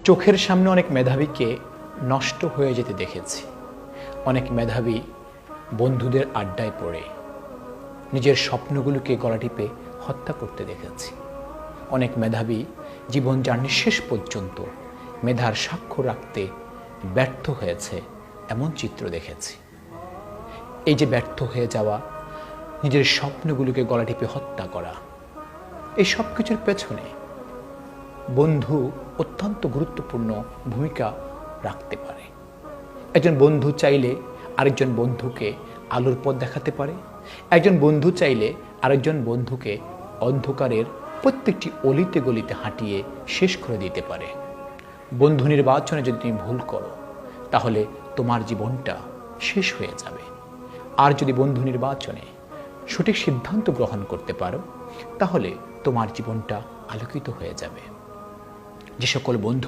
চোখের সামনে অনেক মেধাবীকে নষ্ট হয়ে যেতে দেখেছি। অনেক মেধাবী বন্ধুদের আড্ডায় পড়ে নিজের স্বপ্নগুলোকে গলা টিপে হত্যা করতে দেখেছি। অনেক মেধাবী জীবন জার্নির শেষ পর্যন্ত মেধার সাক্ষ্য রাখতে ব্যর্থ হয়েছে, এমন চিত্র দেখেছি। এই যে ব্যর্থ হয়ে যাওয়া, নিজের স্বপ্নগুলোকে গলা টিপে হত্যা করা, এই সব কিছুর পেছনে বন্ধু অত্যন্ত গুরুত্বপূর্ণ ভূমিকা রাখতে পারে। একজন বন্ধু চাইলে আরেকজন বন্ধুকে আলোর পথ দেখাতে পারে। একজন বন্ধু চাইলে আরেকজন বন্ধুকে অন্ধকারের প্রত্যেকটি অলিতে গলিতে হাঁটিয়ে শেষ করে দিতে পারে। বন্ধু নির্বাচনে যদি তুমি ভুল করো, তাহলে তোমার জীবনটা শেষ হয়ে যাবে। আর যদি বন্ধু নির্বাচনে সঠিক সিদ্ধান্ত গ্রহণ করতে পারো, তাহলে তোমার জীবনটা আলোকিত হয়ে যাবে। যে সকল বন্ধু